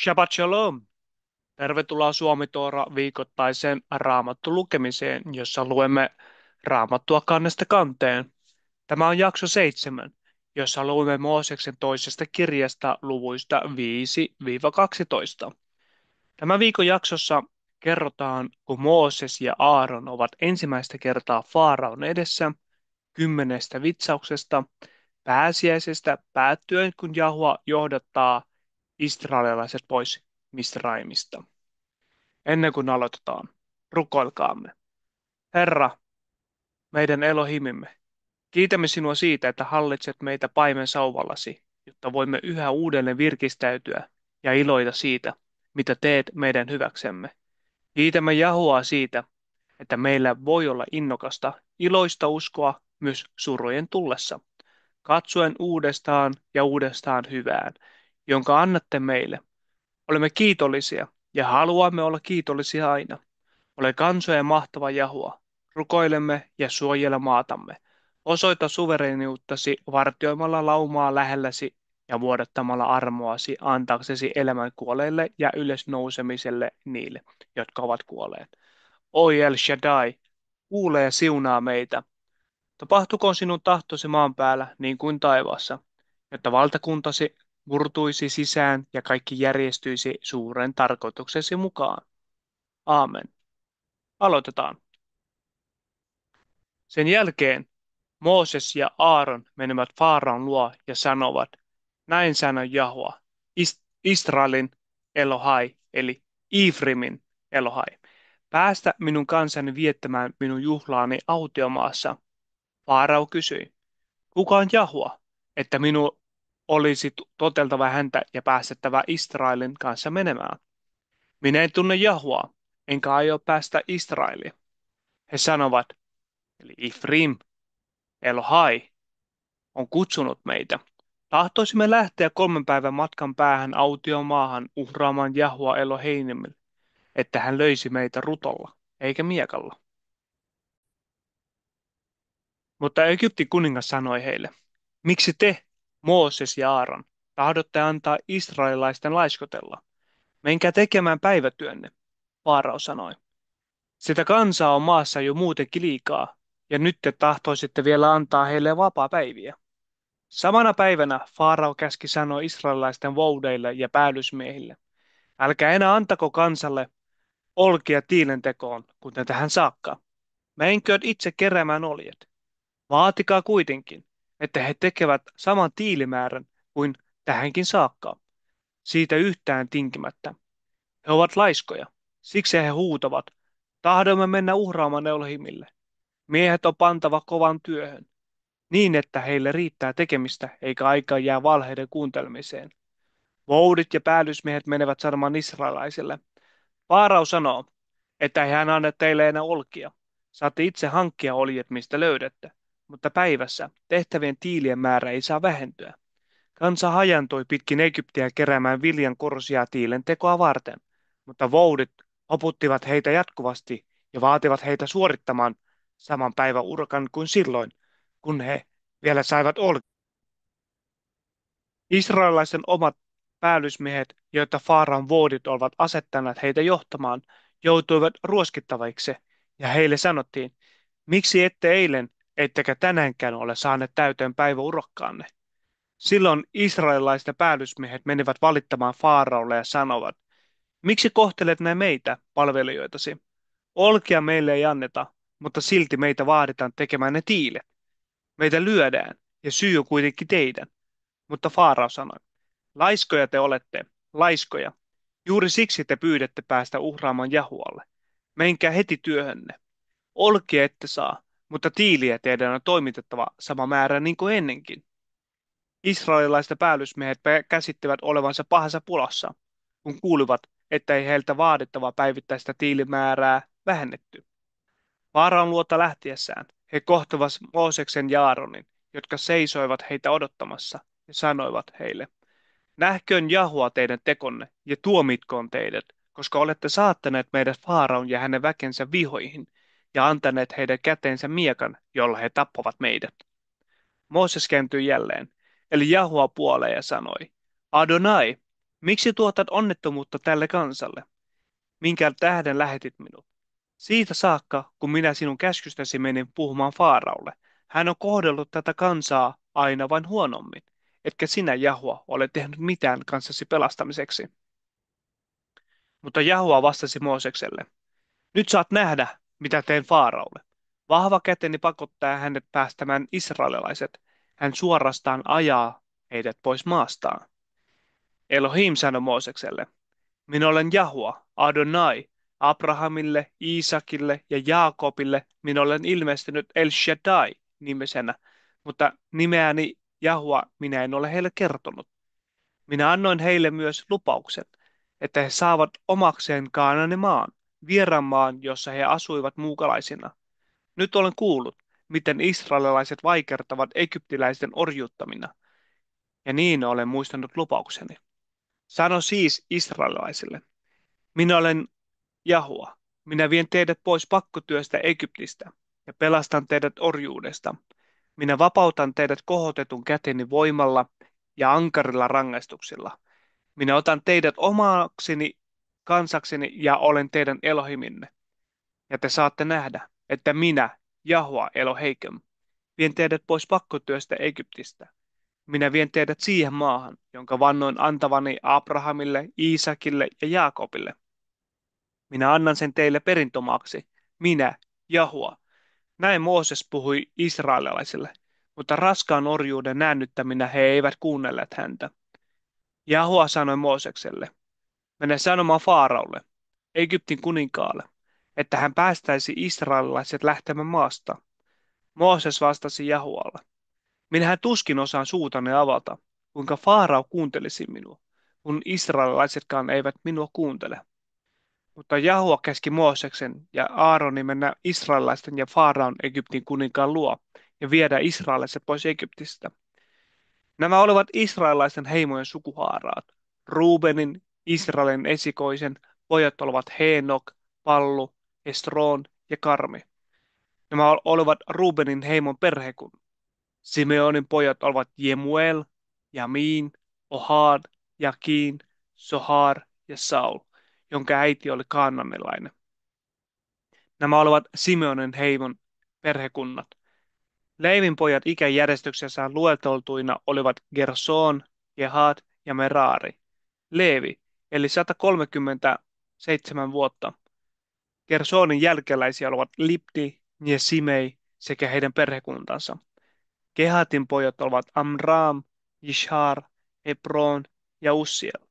Shabbat shalom! Tervetuloa Suomi-Toora viikoittaiseen Raamattu lukemiseen, jossa luemme Raamattua kannesta kanteen. Tämä on jakso 7, jossa luemme Mooseksen toisesta kirjasta luvuista 5-12. Tämän viikon jaksossa kerrotaan, kun Mooses ja Aaron ovat ensimmäistä kertaa Faaraon edessä, 10 vitsauksesta, pääsiäisestä päättyen, kun Jahua johdattaa israelilaiset pois Misraimista. Ennen kuin aloitetaan, rukoilkaamme. Herra, meidän Elohimimme, kiitämme sinua siitä, että hallitset meitä paimen sauvallasi, jotta voimme yhä uudelleen virkistäytyä ja iloita siitä, mitä teet meidän hyväksemme. Kiitämme Jahua siitä, että meillä voi olla innokasta, iloista uskoa myös surujen tullessa, katsuen uudestaan ja uudestaan hyvään, jonka annatte meille. Olemme kiitollisia ja haluamme olla kiitollisia aina. Ole kansojen mahtava Jahua. Rukoilemme ja suojele maatamme. Osoita suvereniuttasi vartioimalla laumaa lähelläsi ja vuodattamalla armoasi antaaksesi elämän kuolleille ja ylösnousemiselle niille, jotka ovat kuolleet. Oi El Shaddai, kuule ja siunaa meitä. Tapahtukoon sinun tahtosi maan päällä niin kuin taivaassa, jotta valtakuntasi murtuisi sisään ja kaikki järjestyisi suuren tarkoituksesi mukaan. Aamen. Aloitetaan. Sen jälkeen Mooses ja Aaron menevät Faaraon luo ja sanovat, näin sanoi Jahua, Israelin Elohai, eli Ifrimin Elohai. Päästä minun kansani viettämään minun juhlaani autiomaassa. Faarao kysyi, kuka on Jahua, että minun olisi toteltava häntä ja päästettävä Israelin kanssa menemään? Minä en tunne Jahua, enkä aio päästä Israelia. He sanovat, eli Ifrim, Elohai, on kutsunut meitä. Tahtoisimme lähteä 3 päivän matkan päähän autiomaahan uhraamaan Jahua Eloheinimille, että hän löisi meitä rutolla, eikä miekalla. Mutta Egyptin kuningas sanoi heille, miksi te, Mooses ja Aaron, tahdotte antaa israelilaisten laiskotella? Menkää tekemään päivätyönne, Faarao sanoi. Sitä kansaa on maassa jo muutenkin liikaa, ja nyt te tahtoisitte vielä antaa heille vapaapäiviä. Samana päivänä Faarao käski sanoa israelilaisten voudeille ja päällysmiehille, älkää enää antako kansalle olkia tiilentekoon, kuten tähän saakka. Menkööt itse keräämään oljet. Vaatikaa kuitenkin, että he tekevät saman tiilimäärän kuin tähänkin saakka, siitä yhtään tinkimättä. He ovat laiskoja, siksi he huutavat, tahdomme mennä uhraamaan Elohimille. Miehet on pantava kovan työhön, niin että heille riittää tekemistä eikä aikaa jää valheiden kuuntelemiseen. Voudit ja päällysmiehet menevät sanomaan israelaisille. Faarao sanoo, että ei hän anna teille enää olkia. Saatte itse hankkia oljet, mistä löydätte, mutta päivässä tehtävien tiilien määrä ei saa vähentyä. Kansa hajantoi pitkin Egyptiä keräämään viljan korsia tiilen tekoa varten, mutta voudit hoputtivat heitä jatkuvasti ja vaativat heitä suorittamaan saman päivän urkan kuin silloin, kun he vielä saivat olkia. Israelaisten omat päällysmiehet, joita Faaraon voudit olivat asettaneet heitä johtamaan, joutuivat ruoskittaviksi, ja heille sanottiin, miksi ette eilen ettekä tänäänkään ole saaneet täyteen päiväurokkaanne? Silloin israelilaisten päällysmiehet menivät valittamaan Faaraolle ja sanovat, miksi kohtelet näin meitä, palvelijoitasi? Olkia meille ei anneta, mutta silti meitä vaaditaan tekemään ne tiilet. Meitä lyödään, ja syy on kuitenkin teidän. Mutta Faarao sanoi, laiskoja te olette, laiskoja. Juuri siksi te pyydätte päästä uhraamaan Jahualle. Menkää heti työhönne. Olkia ette saa, mutta tiiliä teidän on toimitettava sama määrä niin kuin ennenkin. Israelilaiset päällysmiehet käsittivät olevansa pahassa pulassa, kun kuulivat, että ei heiltä vaadittavaa päivittäistä tiilimäärää vähennetty. Faaraon luota lähtiessään he kohtavat Mooseksen ja Aaronin, jotka seisoivat heitä odottamassa, ja sanoivat heille, nähköön Jahua teidän tekonne ja tuomitkoon teidät, koska olette saattaneet meidät Faaraon ja hänen väkensä vihoihin ja antaneet heidän käteensä miekan, jolla he tappavat meidät. Mooses kääntyi jälleen, eli Jahua puoleen ja sanoi, Adonai, Miksi tuotat onnettomuutta tälle kansalle? Minkä tähden lähetit minut? Siitä saakka, kun minä sinun käskystäsi menin puhumaan Faaraulle, hän on kohdellut tätä kansaa aina vain huonommin, etkä sinä, Jahua, ole tehnyt mitään kanssasi pelastamiseksi. Mutta Jahua vastasi Moosekselle, nyt saat nähdä, mitä teen Faaraulle. Vahva käteni pakottaa hänet päästämään israelilaiset. Hän suorastaan ajaa heidät pois maastaan. Elohim sanoi Moosekselle, minä olen Jahua, Adonai, Abrahamille, Iisakille ja Jaakobille minä olen ilmestynyt El Shaddai nimisenä, mutta nimeäni Jahua minä en ole heille kertonut. Minä annoin heille myös lupauksen, että he saavat omakseen Kaananin maan, vieraan maan, jossa he asuivat muukalaisina. Nyt olen kuullut, miten israelilaiset vaikertavat egyptiläisten orjuuttamina, ja niin olen muistanut lupaukseni. Sano siis israelilaisille, minä olen Jahua, minä vien teidät pois pakkotyöstä Egyptistä ja pelastan teidät orjuudesta. Minä vapautan teidät kohotetun käteni voimalla ja ankarilla rangaistuksilla. Minä otan teidät omakseni kansakseni ja olen teidän Elohiminne. Ja te saatte nähdä, että minä, Jahua Eloheikem, vien teidät pois pakkotyöstä Egyptistä. Minä vien teidät siihen maahan, jonka vannoin antavani Abrahamille, Iisakille ja Jaakobille. Minä annan sen teille perintömaaksi. Minä, Jahua. Näin Mooses puhui israelilaisille, mutta raskaan orjuuden näännyttäminä he eivät kuunnelleet häntä. Jahua sanoi Moosekselle, mene sanomaan Faaraulle, Egyptin kuninkaalle, että hän päästäisi israelilaiset lähtemään maasta. Mooses vastasi Jahualle, minähän tuskin osaan suutani avata, kuinka Faarao kuuntelisi minua, kun israelilaisetkaan eivät minua kuuntele. Mutta Jahua käski Mooseksen ja Aaronin mennä israelaisten ja Faaraon Egyptin kuninkaan luo ja viedä israelaiset pois Egyptistä. Nämä olivat israelaisten heimojen sukuhaaraat. Ruubenin, Israelin esikoisen, pojat olivat Heenok, Pallu, Esroon ja Karmi. Nämä olivat Ruubenin heimon perhekun. Simeonin pojat olivat Jemuel, Jamin, Ohad, Jakin, Sohar ja Saul, jonka äiti oli kaananilainen. Nämä olivat Simeonin heimon perhekunnat. Leivin pojat ikäjärjestyksessä lueteltuina olivat Gerson, Kehat ja Merari. Leevi, eli 137 vuotta. Gersonin jälkeläisiä olivat Libni ja Simei sekä heidän perhekuntansa. Kehatin pojat olivat Amram, Ishar, Hebron ja Ussiel.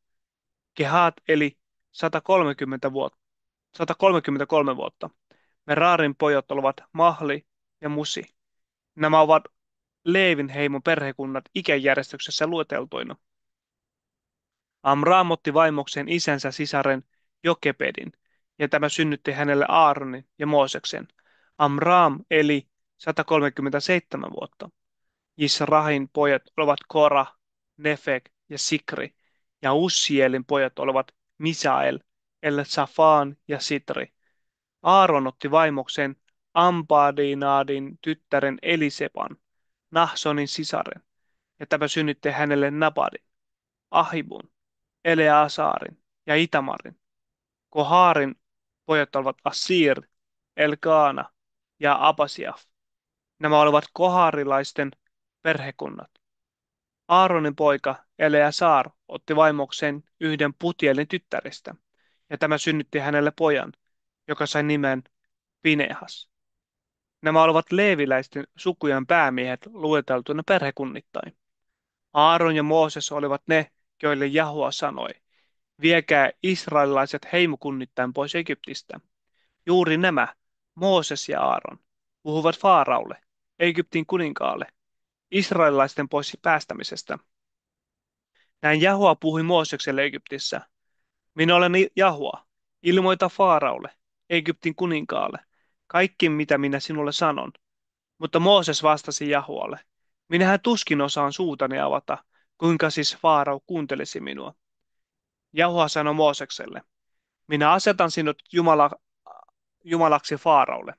Kehat eli 130 vuotta, 133 vuotta. Merarin pojat olivat Mahli ja Musi. Nämä ovat Leevin heimon perhekunnat ikäjärjestyksessä lueteltuina. Amram otti vaimokseen isänsä sisaren Jokebedin, ja tämä synnytti hänelle Aaronin ja Mooseksen. Amram eli 137 vuotta. Jisrahin pojat olivat Kora, Nefek ja Sikri, ja Ussielin pojat olivat Misael, El-Safaan ja Sitri. Aaron otti vaimokseen Ampadinadin tyttären Elisepan, Nahsonin sisaren, ja tämä synnytti hänelle Nabadin, Ahibun, Eleasarin ja Itamarin. Koharin pojat olivat Assir, Elkaana ja Abasiaf. Nämä olivat koharilaisten perhekunnat. Aaronin poika Eleasar otti vaimokseen yhden Putielin tyttäristä, ja tämä synnytti hänelle pojan, joka sai nimen Pinehas. Nämä olivat leeviläisten sukujen päämiehet lueteltuina perhekunnittain. Aaron ja Mooses olivat ne, joille Jahua sanoi, viekää israelilaiset heimokunnittain pois Egyptistä. Juuri nämä, Mooses ja Aaron, puhuvat Faaraulle, Egyptin kuninkaalle, israelilaisten pois päästämisestä. Näin Jahua puhui Moosekselle Egyptissä. Minä olen Jahua, ilmoita Faaraulle, Egyptin kuninkaalle, kaikki mitä minä sinulle sanon. Mutta Mooses vastasi Jahualle, minähän tuskin osaan suutani avata, kuinka siis Faarao kuuntelisi minua. Jahua sanoi Moosekselle, minä asetan sinut Jumalaksi Faaraulle,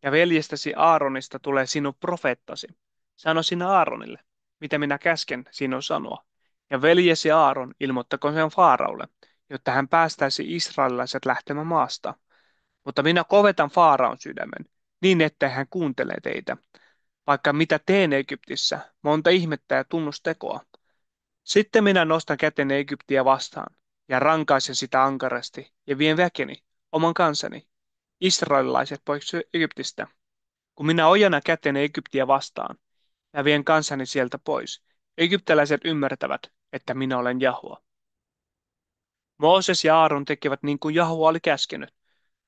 ja veljestäsi Aaronista tulee sinun profeettasi. Sano sinä Aaronille, mitä minä käsken sinun sanoa. ja veljesi Aaron ilmoittakoon sen Faaraulle, jotta hän päästäisi israelilaiset lähtemään maasta. Mutta minä kovetan Faaraon sydämen, niin että hän kuuntelee teitä, vaikka mitä teen Egyptissä, monta ihmettä ja tunnustekoa. Sitten minä nostan käteni Egyptiä vastaan ja rankaisen sitä ankarasti ja vien väkeni, oman kansani, israelilaiset pois Egyptistä. Kun minä ojennan käteni Egyptiä vastaan ja vien kansani sieltä pois, egyptiläiset ymmärtävät, että minä olen Jahua. Mooses ja Aaron tekivät niin kuin Jahua oli käskenyt.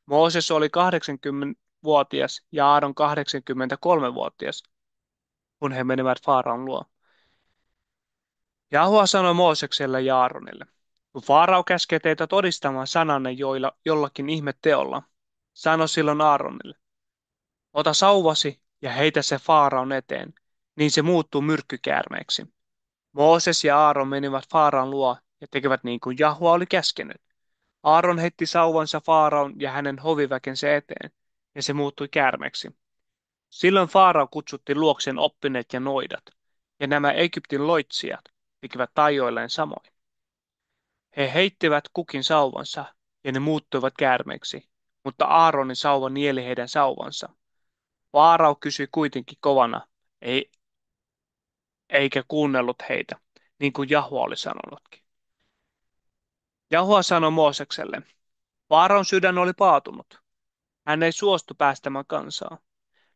Mooses oli 80-vuotias ja Aaron 83-vuotias, kun he menivät Faaraon luo. Jahua sanoi Moosekselle ja Aaronille, kun Faarao käskee teitä todistamaan sananne jollakin ihmetteolla, sano silloin Aaronille, ota sauvasi ja heitä se Faaraon eteen, niin se muuttuu myrkkykäärmeeksi. Mooses ja Aaron menivät Faaraon luo ja tekevät niin kuin Jahua oli käskenyt. Aaron heitti sauvansa Faaraon ja hänen hoviväkensä eteen, ja se muuttui käärmeeksi. Silloin Faarao kutsutti luokseen oppineet ja noidat, ja nämä Egyptin loitsijat tekivät taioilleen samoin. He heittivät kukin sauvansa, ja ne muuttuivat käärmeiksi, mutta Aaronin sauva nieli heidän sauvansa. Faarao kysyi kuitenkin kovana, ei, eikä kuunnellut heitä, niin kuin Jahua oli sanonutkin. Jahua sanoi Moosekselle, Faaraon sydän oli paatunut. Hän ei suostu päästämään kansaa.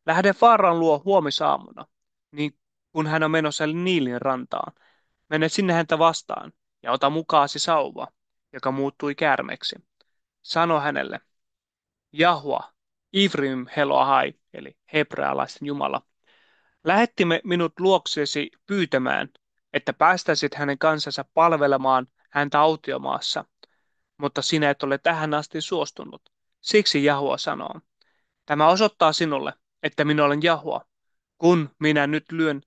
Lähde Faaraon luo huomisaamuna, niin kun hän on menossa Niilin rantaan. Mene sinne häntä vastaan ja ota mukaasi sauva, joka muuttui käärmeeksi. Sano hänelle, Jahua, Ivrim Helohai, eli hebrealaisten Jumala, lähettimme minut luokseesi pyytämään, että päästäisit hänen kansansa palvelemaan häntä autiomaassa, mutta sinä et ole tähän asti suostunut. Siksi Jahua sanoo, tämä osoittaa sinulle, että minä olen Jahua, kun minä nyt lyön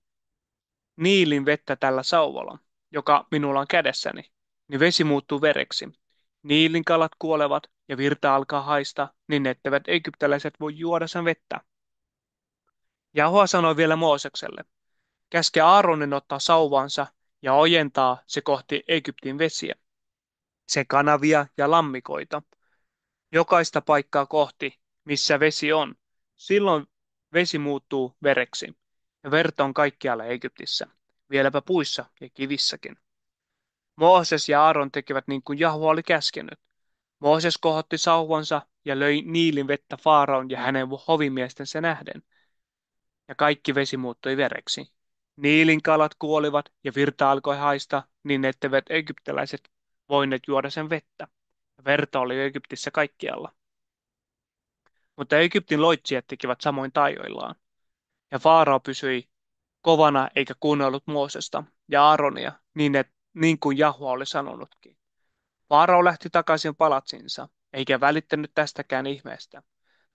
Niilin vettä tällä sauvalla, joka minulla on kädessäni, niin vesi muuttuu vereksi. Niilin kalat kuolevat ja virta alkaa haista, niin etteivät egyptiläiset voi juoda sen vettä. Jahua sanoi vielä Moosekselle, käske Aaronin ottaa sauvansa ja ojentaa se kohti Egyptin vesiä, se kanavia ja lammikoita, jokaista paikkaa kohti, missä vesi on. Silloin vesi muuttuu vereksi, ja verta on kaikkialla Egyptissä, vieläpä puissa ja kivissäkin. Mooses ja Aaron tekivät niin kuin Jahua oli käskenyt. Mooses kohotti sauvansa ja löi Niilin vettä Faaraon ja hänen hovimiestensä nähden, ja kaikki vesi muuttui vereksi. Niilin kalat kuolivat ja virta alkoi haista, niin etteivät egyptiläiset voineet juoda sen vettä. Verta oli Egyptissä kaikkialla. Mutta Egyptin loitsijat tekivät samoin taioillaan. Ja Faarao pysyi kovana eikä kuunnellut Moosesta ja Aaronia niin kuin Jahua oli sanonutkin. Faarao lähti takaisin palatsinsa, eikä välittänyt tästäkään ihmeestä.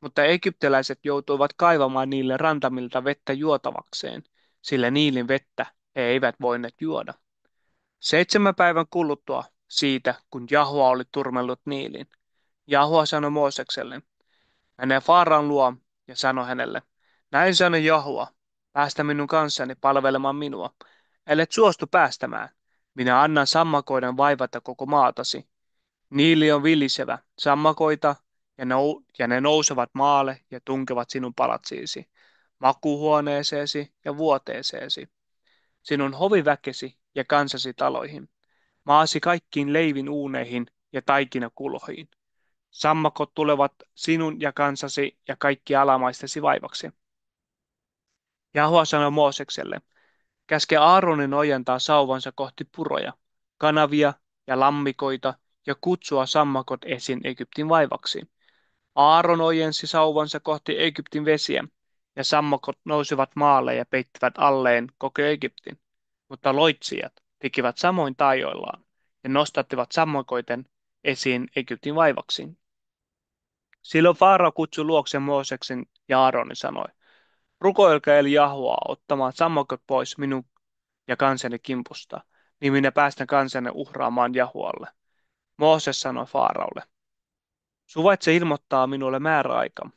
Mutta egyptiläiset joutuivat kaivamaan niille rantamilta vettä juotavakseen, sillä Niilin vettä he eivät voineet juoda. 7 päivän kuluttua siitä, kun Jahua oli turmellut Niilin, Jahua sanoi Moosekselle, mene Faaraon luo ja sanoi hänelle, näin sanoi Jahua, päästä minun kanssani palvelemaan minua, ellet suostu päästämään. Minä annan sammakoiden vaivata koko maatasi. Niili on vilisevä, sammakoita, ja ne nousevat maalle ja tunkevat sinun palatsiisi, makuuhuoneeseesi ja vuoteeseesi, sinun hoviväkesi ja kansasi taloihin, maasi kaikkiin leivin uuneihin ja taikinakulhoihin. Sammakot tulevat sinun ja kansasi ja kaikki alamaistesi vaivaksi. Jahua sanoi Moosekselle, käske Aaronin ojentaa sauvansa kohti puroja, kanavia ja lammikoita ja kutsua sammakot esiin Egyptin vaivaksi. Aaron ojensi sauvansa kohti Egyptin vesiä, ja sammakot nousivat maalle ja peittivät alleen koko Egyptin. Mutta loitsijat tekivät samoin taioillaan ja nostattivat sammakoiten esiin Egyptin vaivaksi. Silloin Faarao kutsui luoksen Mooseksen ja Aaronin sanoi, rukoilkaa eli Jahua ottamaan sammakot pois minun ja kansani kimpusta, niin minä päästän kansani uhraamaan Jahualle. Mooses sanoi Faaraolle, suvaitse ilmoittaa minulle määräaika.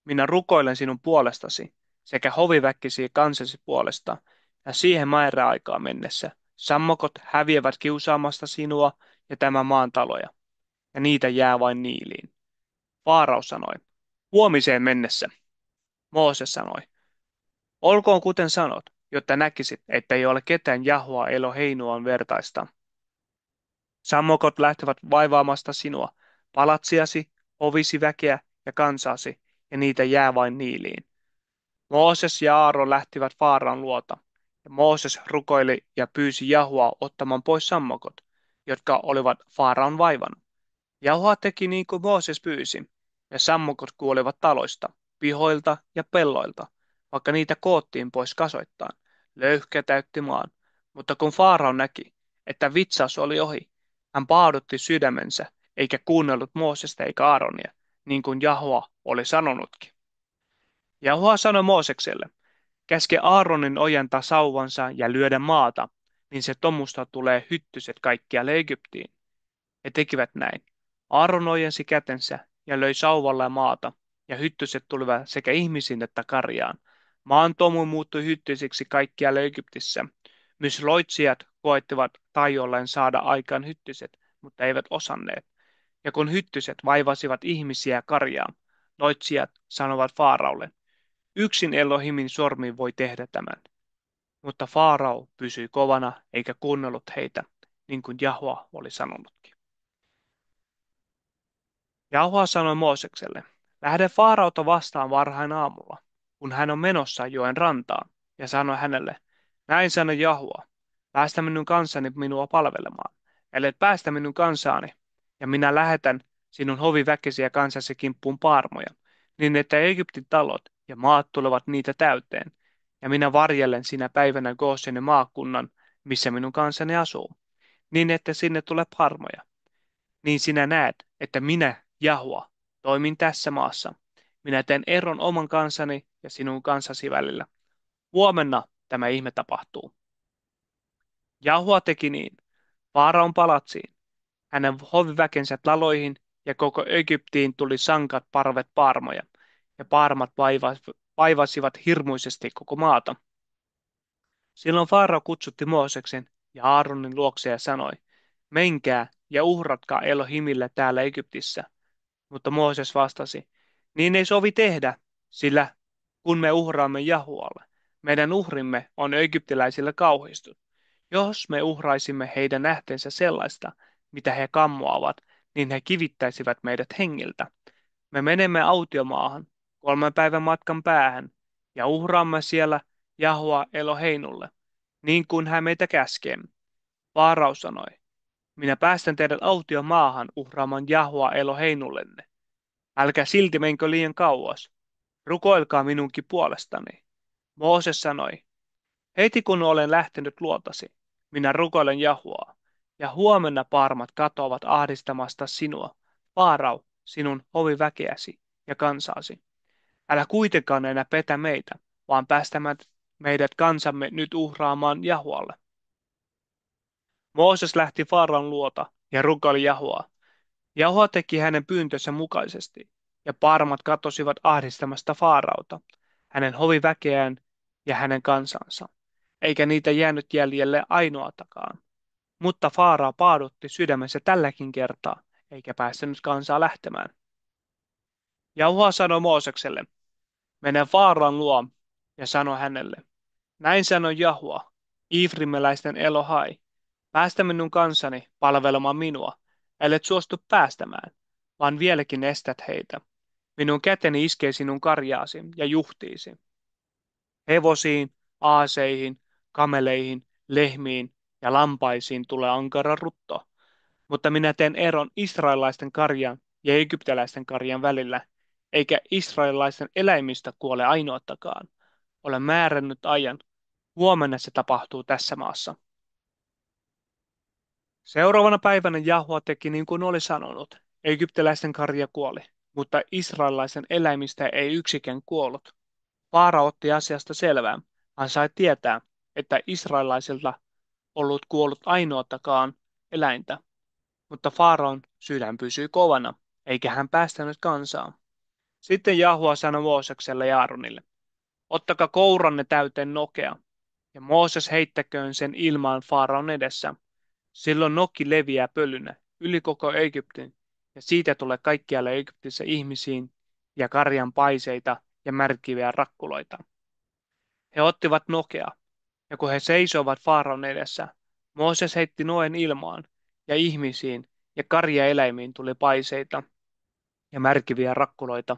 Minä rukoilen sinun puolestasi sekä hoviväkkisi kansasi puolesta, ja siihen määräaikaa mennessä Sammokot häviävät kiusaamasta sinua ja tämän maan taloja, ja niitä jää vain Niiliin. Faarao sanoi, huomiseen mennessä. Mooses sanoi, olkoon kuten sanot, jotta näkisit, että ei ole ketään Jahua Eloheinuaan vertaista. Sammokot lähtevät vaivaamasta sinua, palatsiasi, ovisi väkeä ja kansaasi, ja niitä jää vain Niiliin. Mooses ja Aaron lähtivät Faaraan luota, ja Mooses rukoili ja pyysi Jahua ottamaan pois sammokot, jotka olivat Faaraan vaivannut. Jahua teki niin kuin Mooses pyysi, ja sammukot kuolivat taloista, pihoilta ja pelloilta, vaikka niitä koottiin pois kasoittain. Löyhkä täytti maan, mutta kun Faarao näki, että vitsaus oli ohi, hän paadutti sydämensä, eikä kuunnellut Moosesta eikä Aaronia, niin kuin Jahua oli sanonutkin. Jahua sanoi Moosekselle, käske Aaronin ojentaa sauvansa ja lyödä maata, niin se tomusta tulee hyttyset kaikkialle Egyptiin. He tekivät näin. Aaron ojensi kätensä ja löi sauvalla maata, ja hyttyset tulivat sekä ihmisiin että karjaan. Maan tomu muuttui hyttysiksi kaikkialle Egyptissä. Myös loitsijat koettivat taiolleen saada aikaan hyttyset, mutta eivät osanneet. Ja kun hyttyset vaivasivat ihmisiä karjaan, loitsijat sanovat Faaraulle, yksin Elohimin sormi voi tehdä tämän. Mutta Faarao pysyi kovana eikä kuunnellut heitä, niin kuin Jahua oli sanonutkin. Jahua sanoi Moosekselle, lähde Faarauta vastaan varhain aamulla, kun hän on menossa joen rantaan, ja sanoi hänelle, näin sanoi Jahua, päästä minun kanssani minua palvelemaan, ellet päästä minun kansaani, ja minä lähetän sinun hoviväkesi ja kansasi kimppuun paarmoja, niin että Egyptin talot ja maat tulevat niitä täyteen, ja minä varjellen sinä päivänä Goosenin maakunnan, missä minun kansani asuu, niin että sinne tulee parmoja niin sinä näet, että minä, Jahua, toimin tässä maassa. Minä teen eron oman kansani ja sinun kansasi välillä. Huomenna tämä ihme tapahtuu. Jahua teki niin. Faaraon palatsiin, hänen hoviväkensä taloihin ja koko Egyptiin tuli sankat parvet paarmoja, ja paarmat vaivasivat hirmuisesti koko maata. Silloin Faarao kutsutti Mooseksen ja Aaronin luokse ja sanoi, menkää ja uhratkaa Elohimille täällä Egyptissä. Mutta Mooses vastasi, niin ei sovi tehdä, sillä kun me uhraamme Jahualle, meidän uhrimme on egyptiläisille kauhistus. Jos me uhraisimme heidän nähteensä sellaista, mitä he kammoavat, niin he kivittäisivät meidät hengiltä. Me menemme autiomaahan, 3 päivän matkan päähän, ja uhraamme siellä Jahua Eloheinulle, niin kuin hän meitä käskee. Vaaraus sanoi, minä päästän teidät autiomaahan uhraamaan Jahua Eloheinullenne. Älkää silti menkö liian kauas. Rukoilkaa minunkin puolestani. Mooses sanoi, heti kun olen lähtenyt luotasi, minä rukoilen Jahuaa, ja huomenna paarmat katoavat ahdistamasta sinua, Faarao, sinun hoviväkeäsi ja kansaasi. Älä kuitenkaan enää petä meitä, vaan päästämät meidät kansamme nyt uhraamaan Jahualle. Mooses lähti Faaraon luota ja rukoili Jahuaa. Jahua teki hänen pyyntönsä mukaisesti, ja paarmat katosivat ahdistamasta Faarauta, hänen hoviväkeään ja hänen kansansa, eikä niitä jäänyt jäljelle ainoatakaan. Mutta Faarao paadutti sydämensä tälläkin kertaa, eikä päästänyt kansaa lähtemään. Jahua sanoi Moosekselle, mene Faaraon luo ja sano hänelle, näin sanoi Jahua, Ifrimeläisten Elohai, päästä minun kansani palvelemaan minua, ellet suostu päästämään, vaan vieläkin estät heitä. Minun käteni iskee sinun karjaasi ja juhtiisi. Hevosiin, aaseihin, kameleihin, lehmiin ja lampaisiin tulee ankara rutto. Mutta minä teen eron israelilaisten karjan ja egyptiläisten karjan välillä, eikä israelilaisten eläimistä kuole ainoatakaan. Olen määrännyt ajan. Huomenna se tapahtuu tässä maassa. Seuraavana päivänä Jahua teki niin kuin oli sanonut. Egyptiläisten karja kuoli, mutta israelilaisen eläimistä ei yksikään kuollut. Faara otti asiasta selvää. Hän sai tietää, että israelilaisilta ollut kuollut ainoatakaan eläintä, mutta Faaraon sydän pysyi kovana, eikä hän päästänyt kansaa. Sitten Jahua sanoi Moosekselle ja Aaronille, ottakaa kouranne täyteen nokea ja Mooses heittäköön sen ilmaan Faaraon edessä. Silloin nokki leviää pölynä yli koko Egyptin, ja siitä tulee kaikkialle Egyptissä ihmisiin ja karjan paiseita ja märkiviä rakkuloita. He ottivat nokea, ja kun he seisoivat Faaraon edessä, Mooses heitti noen ilmaan, ja ihmisiin ja karjaeläimiin tuli paiseita ja märkiviä rakkuloita.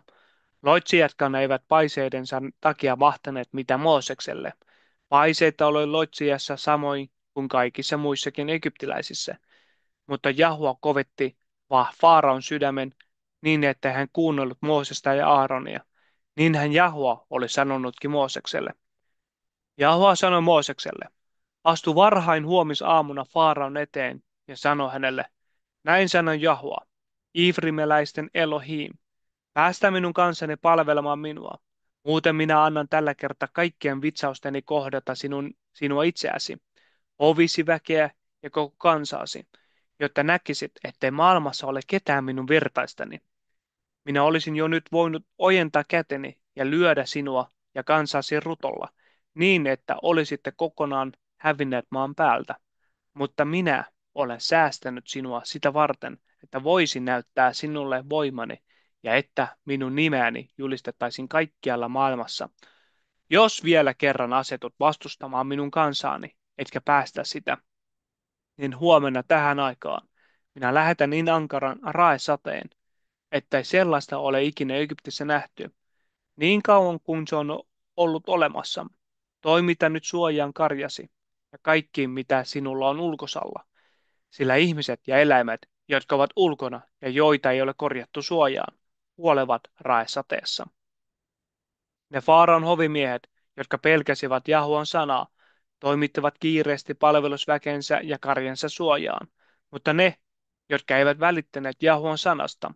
Loitsijatkaan eivät paiseidensa takia mahtaneet mitä Moosekselle. Paiseita oli loitsijassa samoin kuin kaikissa muissakin egyptiläisissä, mutta Jahua kovetti Faaraon sydämen niin, että hän kuunnellut Moosesta ja Aaronia. Niin hän Jahua oli sanonutkin Moosekselle. Jahua sanoi Moosekselle, astu varhain huomisaamuna Faaraon eteen ja sano hänelle, näin sanoi Jahua, Ivrimeläisten Elohim, päästä minun kanssani palvelemaan minua. Muuten minä annan tällä kertaa kaikkien vitsausteni kohdata sinua itseäsi, ovisi väkeä ja koko kansaasi, jotta näkisit, ettei maailmassa ole ketään minun vertaistani. Minä olisin jo nyt voinut ojentaa käteni ja lyödä sinua ja kansasi rutolla, niin että olisitte kokonaan hävinneet maan päältä. Mutta minä olen säästänyt sinua sitä varten, että voisin näyttää sinulle voimani ja että minun nimeäni julistettaisiin kaikkialla maailmassa. Jos vielä kerran asetut vastustamaan minun kansaani, etkä päästä sitä, niin huomenna tähän aikaan minä lähetän niin ankaran raesateen, ettei sellaista ole ikinä Egyptissä nähty, niin kauan kuin se on ollut olemassa. Toimita nyt suojaan karjasi ja kaikkiin, mitä sinulla on ulkosalla, sillä ihmiset ja eläimet, jotka ovat ulkona ja joita ei ole korjattu suojaan, kuolevat raesateessa. Ne Faaraon hovimiehet, jotka pelkäsivät Jahuan sanaa, toimittivat kiireesti palvelusväkensä ja karjansa suojaan, mutta ne, jotka eivät välittäneet Jahuan sanasta,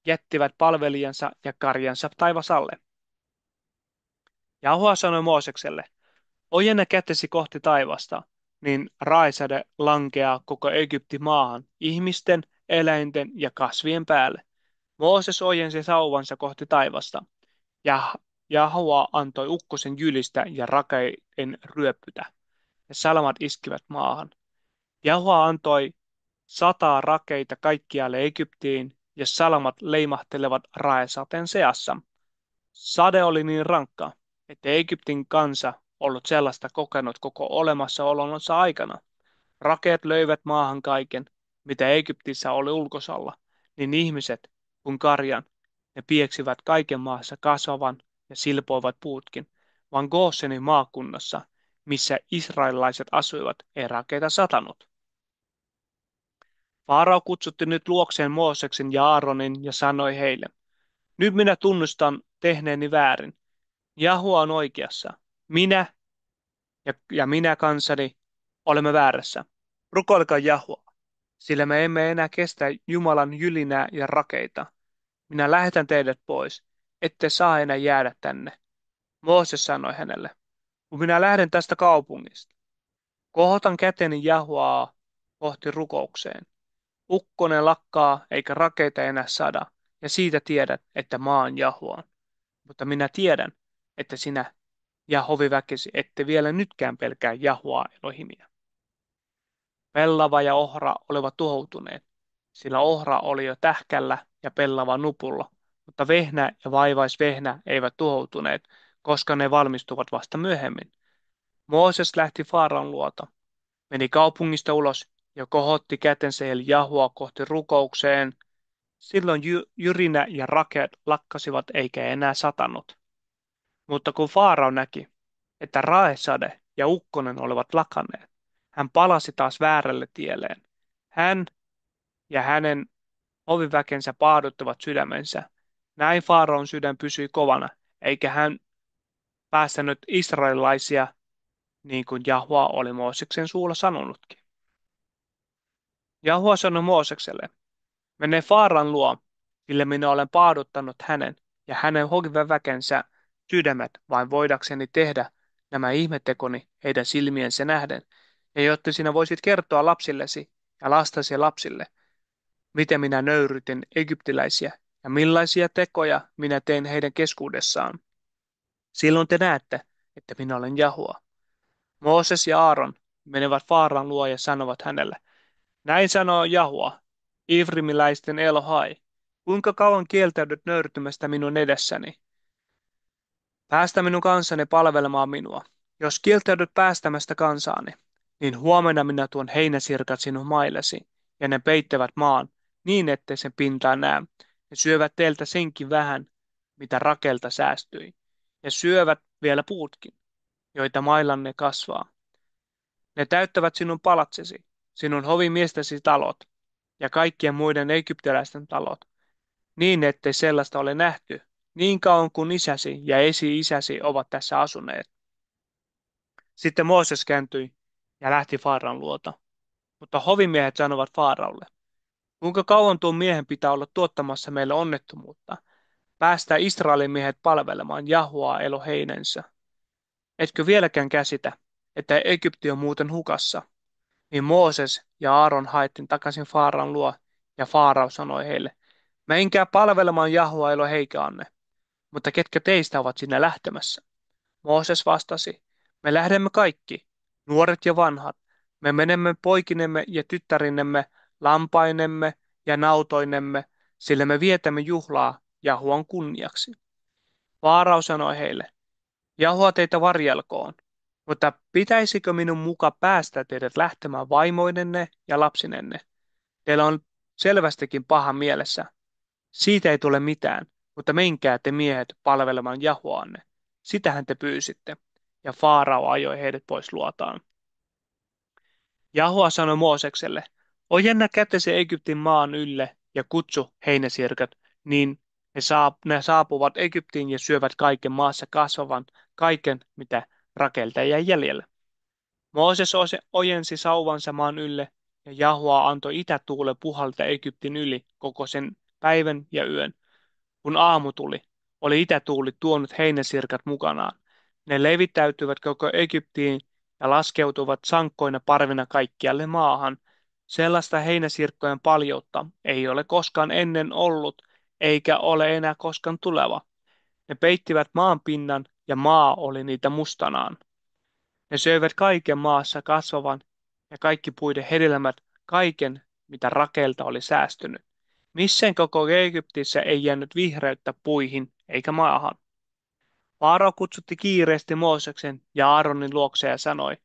jättivät palvelijansa ja karjansa taivasalle. Jahua sanoi Moosekselle, ojenna kätesi kohti taivasta, niin raesade lankeaa koko Egyptin maahan, ihmisten, eläinten ja kasvien päälle. Mooses ojensi sauvansa kohti taivasta, ja Jahua antoi ukkosen jylistä ja rakeiden ryöpytä, ja salamat iskivät maahan. Jahua antoi 100 rakeita kaikkialle Egyptiin, ja salamat leimahtelevat raesateen seassa. Sade oli niin rankka, että Egyptin kansa ollut sellaista kokenut koko olemassaolonsa aikana. Rakeet löivät maahan kaiken, mitä Egyptissä oli ulkosalla, niin ihmiset kuin karjan, ne pieksivät kaiken maassa kasvavan ja silpoivat puutkin, vaan Goosenin maakunnassa, missä israelilaiset asuivat, ei rakeita satanut. Farao kutsutti nyt luokseen Mooseksen ja Aaronin ja sanoi heille, nyt minä tunnustan tehneeni väärin. Jahua on oikeassa. Minä ja minä kansani olemme väärässä. Rukoilkaa Jahua, sillä me emme enää kestä Jumalan jylinää ja rakeita. Minä lähetän teidät pois, ette saa enää jäädä tänne. Mooses sanoi hänelle, kun minä lähden tästä kaupungista, kohotan käteni Jahuaa kohti rukoukseen. Ukkonen lakkaa eikä rakeita enää sada, ja siitä tiedät, että maa on Jahuaan. Mutta minä tiedän, että sinä ja hoviväkesi ette vielä nytkään pelkää Jahuaa Elohimia. Pellava ja ohra olivat tuhoutuneet, sillä ohra oli jo tähkällä ja pellava nupulla, mutta vehnä ja vaivaisvehnä eivät tuhoutuneet, koska ne valmistuvat vasta myöhemmin. Mooses lähti Faaraon luota, meni kaupungista ulos ja kohotti kätensä eli Jahua kohti rukoukseen. Silloin jyrinä ja rakeat lakkasivat eikä enää satanut. Mutta kun Faarao näki, että raesade ja ukkonen olivat lakanneet, hän palasi taas väärälle tielleen. Hän ja hänen hoviväkensä paaduttivat sydämensä. Näin Faaraon sydän pysyi kovana, eikä hän päästänyt israelilaisia niin kuin Jahua oli Mooseksen suulla sanonutkin. Jahua sanoi Moosekselle, mene Faaran luo, sillä minä olen paaduttanut hänen ja hänen hoviväkensä sydämet vain voidakseni tehdä nämä ihmetekoni heidän silmiensä nähden, ja jotta sinä voisit kertoa lapsillesi ja lastasi lapsille, miten minä nöyrytin egyptiläisiä ja millaisia tekoja minä tein heidän keskuudessaan. Silloin te näette, että minä olen Jahua. Mooses ja Aaron menivät Faaraan luo ja sanovat hänelle, näin sanoo Jahua, Ivrimiläisten Elohai, kuinka kauan kieltäydyt nöyrtymästä minun edessäni? Päästä minun kansani palvelemaan minua. Jos kieltäydyt päästämästä kansaani, niin huomenna minä tuon heinäsirkat sinun maillesi, ja ne peittävät maan, niin ettei sen pintaa näe. Ne syövät teiltä senkin vähän, mitä rakelta säästyi, ja syövät vielä puutkin, joita maillanne kasvaa. Ne täyttävät sinun palatsesi, sinun hovimiestesi talot, ja kaikkien muiden egyptiläisten talot, niin ettei sellaista ole nähty, niin kauan kuin isäsi ja esi-isäsi ovat tässä asuneet. Sitten Mooses kääntyi ja lähti Faaraon luota. Mutta hovimiehet sanovat Faaraolle, kuinka kauan tuon miehen pitää olla tuottamassa meille onnettomuutta, päästää Israelin miehet palvelemaan Jahuaa Eloheinensä. Etkö vieläkään käsitä, että Egypti on muuten hukassa? Niin Mooses ja Aaron haettiin takaisin Faaraon luo, ja Faarao sanoi heille, menkää palvelemaan Jahuaa Eloheikaanne, mutta ketkä teistä ovat sinne lähtemässä? Mooses vastasi, me lähdemme kaikki, nuoret ja vanhat. Me menemme poikinemme ja tyttärinemme, lampainemme ja nautoinemme, sillä me vietämme juhlaa Jahuan kunniaksi. Faarao sanoi heille, Jahua teitä varjelkoon, mutta pitäisikö minun muka päästä teidät lähtemään vaimoinenne ja lapsinenne? Teillä on selvästikin paha mielessä. Siitä ei tule mitään, mutta menkää te miehet palvelemaan Jahuanne. Sitähän te pyysitte. Ja Faarao ajoi heidät pois luotaan. Jahua sanoi Moosekselle, ojenna kätesi Egyptin maan ylle ja kutsu heinäsirkat, niin ne saapuvat Egyptiin ja syövät kaiken maassa kasvavan, kaiken mitä rakelta jäi jäljelle. Mooses ojensi sauvansa maan ylle, ja Jahua antoi itätuule puhaltaa Egyptin yli koko sen päivän ja yön. Kun aamu tuli, oli itätuuli tuonut heinäsirkat mukanaan. Ne levittäytyivät koko Egyptiin ja laskeutuivat sankkoina parvina kaikkialle maahan. Sellaista heinäsirkkojen paljoutta ei ole koskaan ennen ollut, eikä ole enää koskaan tuleva. Ne peittivät maan pinnan, ja maa oli niitä mustanaan. Ne söivät kaiken maassa kasvavan ja kaikki puiden hedelmät, kaiken, mitä rakelta oli säästynyt. Missään koko Egyptissä ei jäänyt vihreyttä puihin eikä maahan. Faarao kutsutti kiireesti Mooseksen ja Aaronin luokse ja sanoi,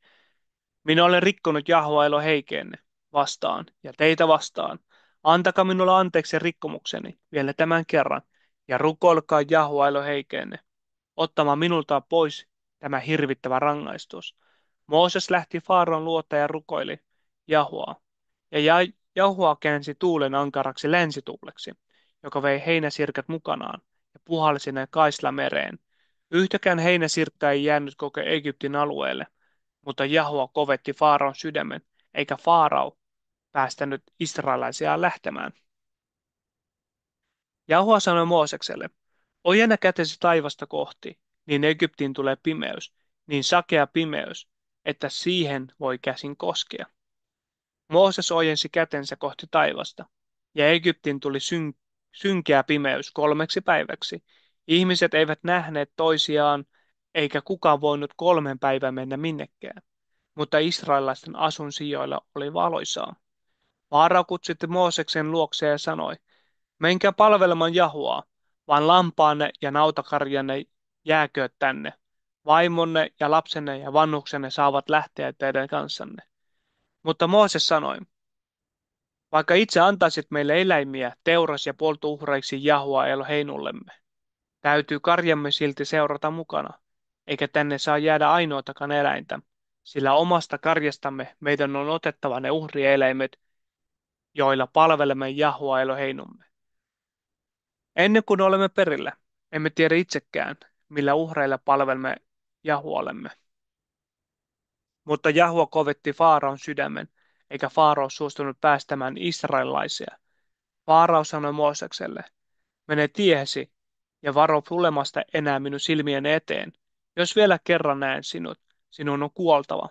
minä olen rikkonut Jahua Eloheikenne vastaan ja teitä vastaan. Antakaa minulle anteeksi rikkomukseni vielä tämän kerran ja rukoilkaa Jahua Eloheikenne ottamaan minulta pois tämä hirvittävä rangaistus. Mooses lähti Faaraon luota ja rukoili Jahuaa. Jahua käänsi tuulen ankaraksi länsituuleksi, joka vei heinäsirkat mukanaan ja puhalsi ne Kaisla mereen. Yhtäkään heinäsirkkaa ei jäänyt koko Egyptin alueelle, mutta Jahua kovetti Faaraon sydämen, eikä Faarao päästänyt israelaisia lähtemään. Jahua sanoi Moosekselle, ojenna kätesi taivasta kohti, niin Egyptiin tulee pimeys, niin sakea pimeys, että siihen voi käsin koskea. Mooses ojensi kätensä kohti taivasta, ja Egyptin tuli synkeä pimeys 3 päiväksi. Ihmiset eivät nähneet toisiaan, eikä kukaan voinut 3 päivää mennä minnekään. Mutta israelaisten asunsijoilla oli valoisaa. Faarao kutsutti Mooseksen luokse ja sanoi, menkää palvelemaan Jahuaa, vaan lampaanne ja nautakarjanne jääkööt tänne. Vaimonne ja lapsenne ja vanhuksenne saavat lähteä teidän kanssanne. Mutta Mooses sanoi, vaikka itse antaisit meille eläimiä teuras- ja polttouhreiksi Jahua Eloheinullemme, täytyy karjamme silti seurata mukana, eikä tänne saa jäädä ainoatakaan eläintä, sillä omasta karjastamme meidän on otettava ne uhrieläimet, joilla palvelemme Jahua Eloheinumme. Ennen kuin olemme perillä, emme tiedä itsekään, millä uhreilla palvelemme Jahuallemme. Mutta Jahua kovetti Faaraon sydämen, eikä Faarao suostunut päästämään israelilaisia. Faarao sanoi Moosekselle, mene tiehesi ja varo tulemasta enää minun silmien eteen. Jos vielä kerran näen sinut, sinun on kuoltava.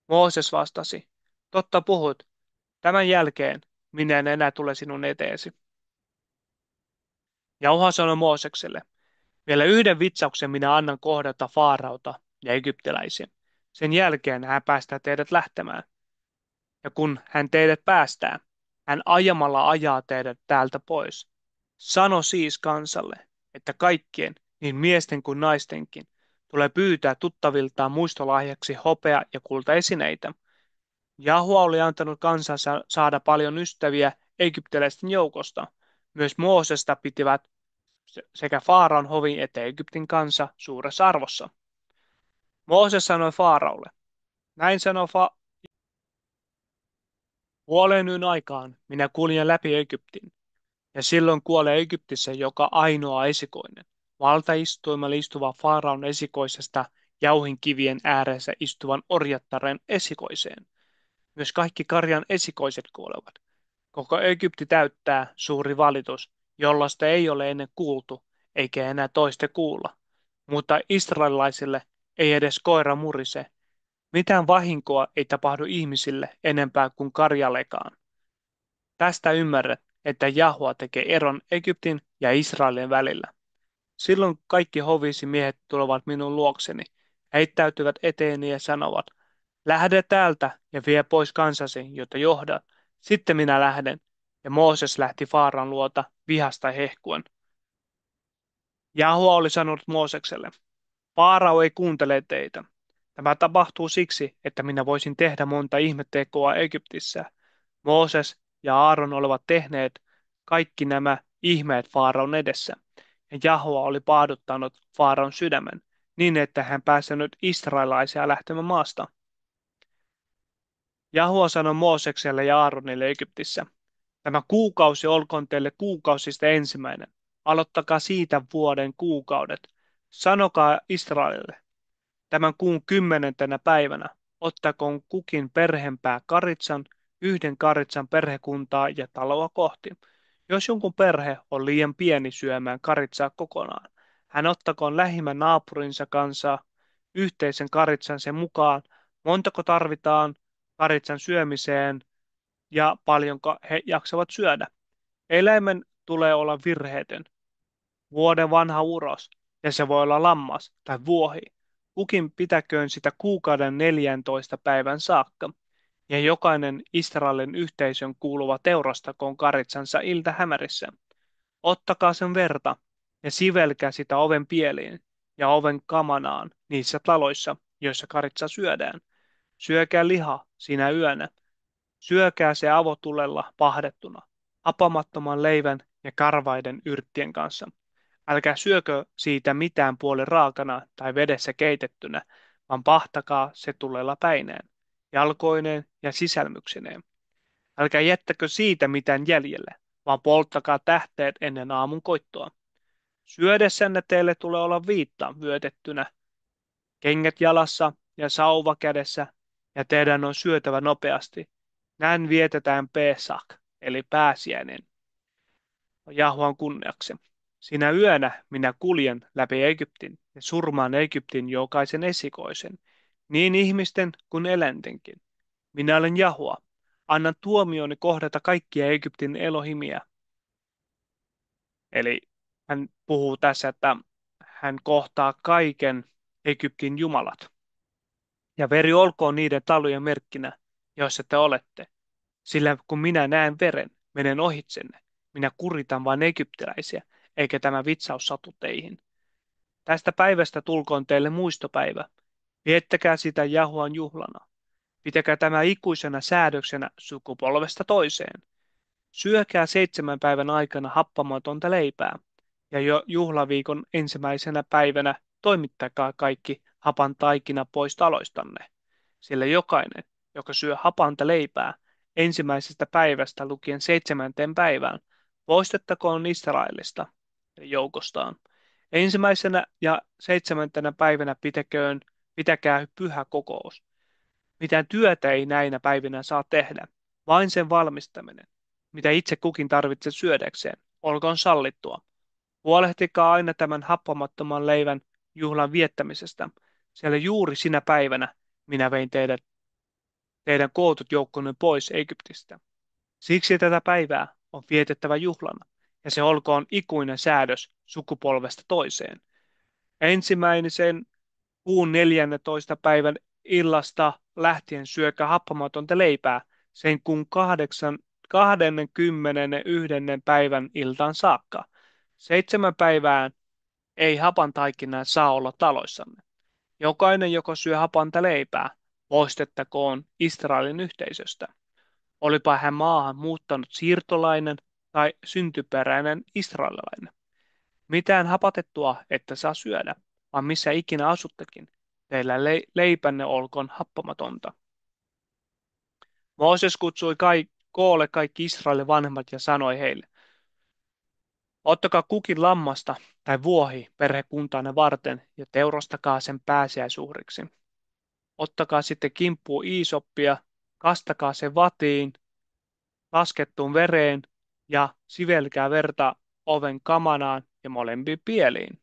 Mooses vastasi, totta puhut, tämän jälkeen minä en enää tule sinun eteesi. Jauha sanoi Moosekselle, vielä yhden vitsauksen minä annan kohdata Faaraota ja egyptiläisiä. Sen jälkeen hän päästää teidät lähtemään. Ja kun hän teidät päästää, hän ajamalla ajaa teidät täältä pois. Sano siis kansalle, että kaikkien, niin miesten kuin naistenkin, tulee pyytää tuttaviltaan muistolahjaksi hopea- ja kultaesineitä. Jahua oli antanut kansansa saada paljon ystäviä egyptiläisten joukosta. Myös Moosesta pitivät sekä Faaraon hovi että Egyptin kansa suuressa arvossa. Mooses sanoi Faaraolle, näin sanoi puoleen yön aikaan minä kuljen läpi Egyptin, ja silloin kuolee Egyptissä joka ainoa esikoinen. Valtaistuimella istuva Faaraon esikoisesta jauhinkivien ääressä istuvan orjattaren esikoiseen. Myös kaikki karjan esikoiset kuolevat. Koko Egypti täyttää suuri valitus, jollaista ei ole ennen kuultu, eikä enää toiste kuulla. Mutta israelilaisille ei edes koira murise. Mitään vahinkoa ei tapahdu ihmisille enempää kuin karjallekaan. Tästä ymmärrät, että Jahua tekee eron Egyptin ja Israelin välillä. Silloin kaikki hovisi miehet tulevat minun luokseni, heittäytyvät eteeni ja sanovat, lähde täältä ja vie pois kansasi, jota johdat. Sitten minä lähden. Ja Mooses lähti Faaran luota vihasta hehkuen. Jahua oli sanonut Moosekselle, Faarao ei kuuntele teitä. Tämä tapahtuu siksi, että minä voisin tehdä monta ihmetekoa Egyptissä. Mooses ja Aaron olivat tehneet kaikki nämä ihmeet Faaraon edessä. Ja Jahua oli paaduttanut Faaraon sydämen, niin että hän päästänyt israelaisia lähtemään maasta. Jahua sanoi Moosekselle ja Aaronille Egyptissä, tämä kuukausi olkoon teille kuukausista ensimmäinen. Aloittakaa siitä vuoden kuukaudet. Sanokaa Israelille, tämän kuun 10. päivänä ottakoon kukin perheenpää karitsan, yhden karitsan perhekuntaa ja taloa kohti. Jos jonkun perhe on liian pieni syömään karitsaa kokonaan, hän ottakoon lähimmän naapurinsa kanssa yhteisen karitsan sen mukaan, montako tarvitaan karitsan syömiseen ja paljonko he jaksavat syödä. Eläimen tulee olla virheetön, vuoden vanha uros, ja se voi olla lammas tai vuohi. Kukin pitäköön sitä kuukauden 14 päivän saakka, ja jokainen Israelin yhteisön kuuluva teurastakoon karitsansa iltahämärissä. Ottakaa sen verta ja sivelkää sitä oven pieliin ja oven kamanaan niissä taloissa, joissa karitsa syödään. Syökää liha sinä yönä. Syökää se avotulella pahdettuna, hapamattoman leivän ja karvaiden yrttien kanssa. Älkää syökö siitä mitään puolen raakana tai vedessä keitettynä, vaan pahtakaa se tulella päineen, jalkoineen ja sisälmyksineen. Älkää jättäkö siitä mitään jäljelle, vaan polttakaa tähteet ennen aamun koittoa. Syödessänne teille tulee olla viitta vyötettynä, kengät jalassa ja sauva kädessä, ja teidän on syötävä nopeasti. Näin vietetään Pesach, eli pääsiäinen, Jahuan kunniaksi. Sinä yönä minä kuljen läpi Egyptin ja surmaan Egyptin jokaisen esikoisen, niin ihmisten kuin eläintenkin. Minä olen Jahua. Annan tuomioni kohdata kaikkia Egyptin elohimia. Eli hän puhuu tässä, että hän kohtaa kaiken Egyptin jumalat. Ja veri olkoon niiden talojen merkkinä, joissa te olette. Sillä kun minä näen veren, menen ohitsenne. Minä kuritan vain egyptiläisiä, eikä tämä vitsaus satu teihin. Tästä päivästä tulkoon teille muistopäivä. Viettäkää sitä Jahuan juhlana. Pitäkää tämä ikuisena säädöksenä sukupolvesta toiseen. Syökää 7 päivän aikana happamatonta leipää, ja jo juhlaviikon ensimmäisenä päivänä toimittakaa kaikki hapan taikina pois taloistanne, sillä jokainen, joka syö hapanta leipää ensimmäisestä päivästä lukien 7. päivään, poistettakoon Israelista eli joukostaan. Ensimmäisenä ja 7. päivänä pitäkää pyhä kokous. Mitään työtä ei näinä päivinä saa tehdä, vain sen valmistaminen, mitä itse kukin tarvitsee syödäkseen, olkoon sallittua. Huolehtikaa aina tämän happamattoman leivän juhlan viettämisestä, sillä juuri sinä päivänä minä vein teidän kootut joukkonne pois Egyptistä. Siksi tätä päivää on vietettävä juhlana, ja se olkoon ikuinen säädös sukupolvesta toiseen. Ensimmäisen kuun 14. päivän illasta lähtien syökää happamatonta leipää sen kuun 21. päivän iltaan saakka. 7 päivään ei hapan taikinaa saa olla taloissanne. Jokainen, joka syö hapanta leipää, poistettakoon Israelin yhteisöstä. Olipa hän maahan muuttanut siirtolainen tai syntyperäinen israelilainen. Mitään hapatettua että saa syödä, vaan missä ikinä asuttekin. Teillä leipänne olkoon happamatonta. Mooses kutsui koolle kaikki Israelin vanhemmat ja sanoi heille, ottakaa kukin lammasta tai vuohi perhekuntaanne varten ja teurastakaa sen pääsiäisuhriksi. Ottakaa sitten kimppuun iisoppia, kastakaa se vatiin, laskettuun vereen ja sivelkää verta oven kamanaan ja molempiin pieliin.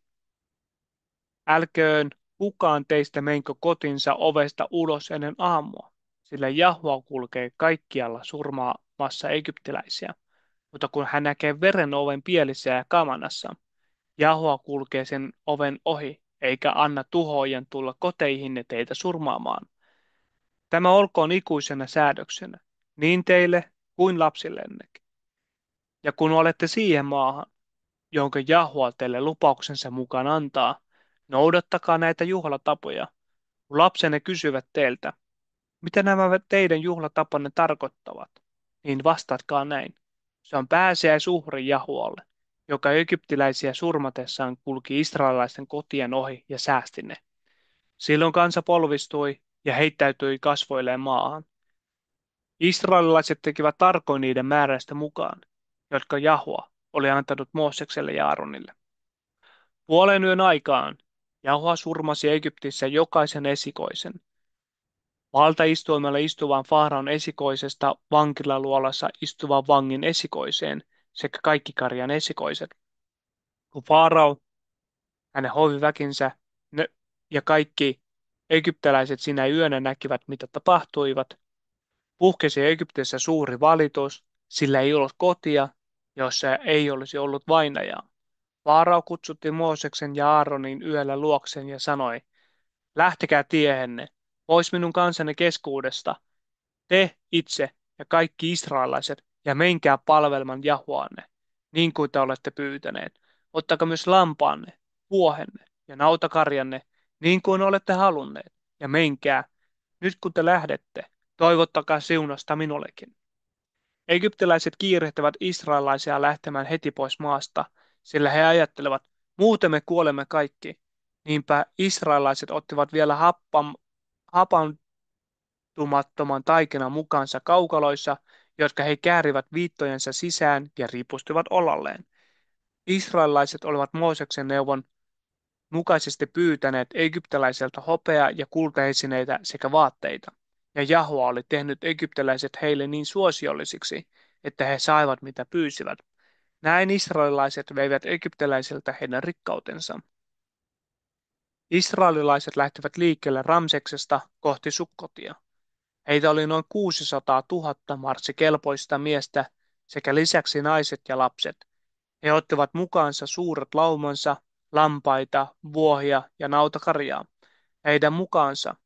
Älköön kukaan teistä menkö kotinsa ovesta ulos ennen aamua, sillä Jahua kulkee kaikkialla surmaamassa egyptiläisiä. Mutta kun hän näkee veren oven pielissä ja kamanassa, Jahua kulkee sen oven ohi, eikä anna tuhoajan tulla koteihinne teitä surmaamaan. Tämä olkoon ikuisena säädöksenä, niin teille kuin lapsillennekin. Ja kun olette siihen maahan, jonka Jahua teille lupauksensa mukaan antaa, noudattakaa näitä juhlatapoja. Kun lapsenne kysyvät teiltä, mitä nämä teidän juhlatapanne tarkoittavat, niin vastatkaa näin. Se on pääsiäisuhri Jahualle, joka egyptiläisiä surmatessaan kulki israelilaisten kotien ohi ja säästi ne. Silloin kansa polvistui ja heittäytyi kasvoilleen maahan. Israelilaiset tekivät tarkoin niiden määräistä mukaan, jotka Jahua oli antanut Moosekselle ja Aaronille. Puolen yön aikaan Jahua surmasi Egyptissä jokaisen esikoisen. Valtaistuimella istuvan Faaraon esikoisesta vankilaluolassa istuvan vangin esikoiseen sekä kaikki karjan esikoiset. Kun Faarao, hänen hoviväkinsä ja kaikki egyptiläiset sinä yönä näkivät, mitä tapahtuivat, puhkesi Egyptissä suuri valitus, sillä ei ollut kotia, jossa ei olisi ollut vainajaa. Faarao kutsutti Mooseksen ja Aaronin yöllä luokseen ja sanoi, lähtekää tiehenne, pois minun kansani keskuudesta, te itse ja kaikki israelaiset, ja menkää palvelman Jahuanne, niin kuin te olette pyytäneet. Ottakaa myös lampaanne, vuohenne ja nautakarjanne, niin kuin olette halunneet, ja menkää. Nyt kun te lähdette, toivottakaa siunasta minullekin. Egyptiläiset kiirehtivät israelaisia lähtemään heti pois maasta, sillä he ajattelevat, muuten me kuolemme kaikki. Niinpä israelaiset ottivat vielä hapantumattoman taikinan mukaansa kaukaloissa, jotka he käärivät viittojensa sisään ja riipustivat olalleen. Israelaiset olivat Mooseksen neuvon mukaisesti pyytäneet egyptiläiseltä hopeaa ja kultaesineitä sekä vaatteita. Ja Jahua oli tehnyt egyptiläiset heille niin suosiollisiksi, että he saivat mitä pyysivät. Näin israelilaiset veivät egyptiläisiltä heidän rikkautensa. Israelilaiset lähtivät liikkeelle Ramseksesta kohti Sukkotia. Heitä oli noin 600 000 marssikelpoista miestä sekä lisäksi naiset ja lapset. He ottivat mukaansa suuret laumansa, lampaita, vuohia ja nautakarjaa. Heidän mukaansa,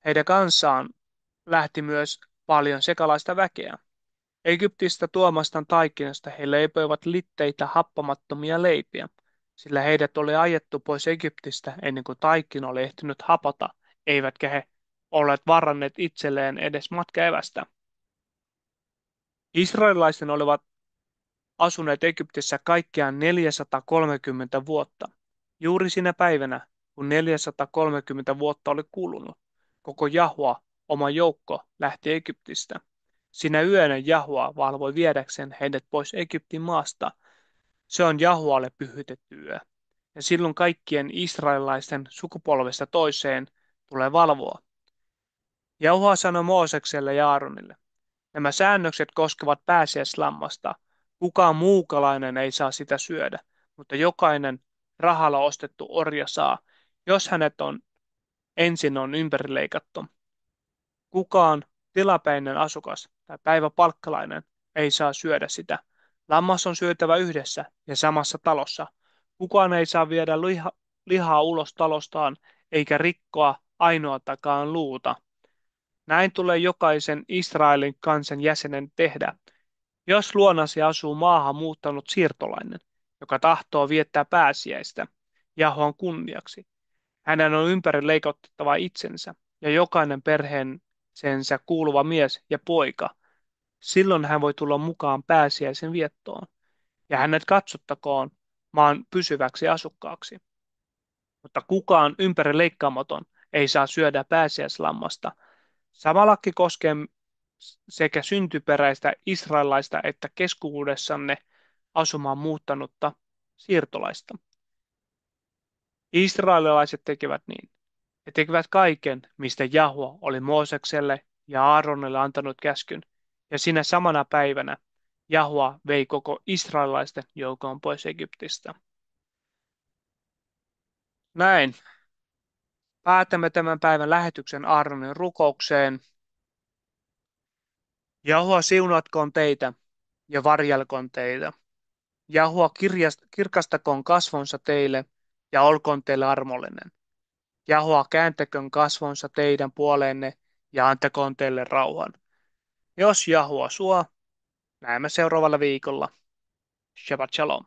heidän kanssaan lähti myös paljon sekalaista väkeä. Egyptistä tuomastaan taikinasta he leipoivat litteitä happamattomia leipiä, sillä heidät oli ajettu pois Egyptistä ennen kuin taikina oli ehtinyt hapata, eivätkä he olleet varanneet itselleen edes matkaevästä. Israelilaisten olivat asuneet Egyptissä kaikkiaan 430 vuotta. Juuri sinä päivänä, kun 430 vuotta oli kulunut, koko Jahua, oma joukko, lähti Egyptistä. Sinä yönä Jahua valvoi viedäkseen heidät pois Egyptin maasta. Se on Jahualle pyhitetty yö. Ja silloin kaikkien israelilaisten sukupolvesta toiseen tulee valvoa. Jahua sanoi Moosekselle ja Aaronille, nämä säännökset koskevat pääsiäislammasta. Kukaan muukalainen ei saa sitä syödä, mutta jokainen rahalla ostettu orja saa, jos hänet ensin on ympärileikattu. Kukaan tilapäinen asukas tai päiväpalkkalainen ei saa syödä sitä. Lammas on syötävä yhdessä ja samassa talossa. Kukaan ei saa viedä lihaa ulos talostaan eikä rikkoa ainoatakaan luuta. Näin tulee jokaisen Israelin kansan jäsenen tehdä, jos luonasi asuu maahan muuttanut siirtolainen, joka tahtoo viettää pääsiäistä Jahon kunniaksi. Hänen on ympäri leikotettava itsensä ja jokainen perheensä kuuluva mies ja poika. Silloin hän voi tulla mukaan pääsiäisen viettoon, ja hänet katsottakoon maan pysyväksi asukkaaksi. Mutta kukaan ympäri leikkaamaton ei saa syödä pääsiäislammasta. Sama laki koskee sekä syntyperäistä israelaista että keskuudessanne asumaan muuttanutta siirtolaista. Israelilaiset tekevät niin. He tekivät kaiken, mistä Jahua oli Moosekselle ja Aaronille antanut käskyn, ja sinä samana päivänä Jahua vei koko israelilaisten joukon pois Egyptistä. Näin päätämme tämän päivän lähetyksen Aaronin rukoukseen. Jahua siunatkoon teitä ja varjelkoon teitä. Jahua kirkastakoon kasvonsa teille ja olkoon teille armollinen. Jahua kääntäköön kasvonsa teidän puoleenne ja antakoon teille rauhan. Jos Jahua suo, näemme seuraavalla viikolla. Shabbat shalom.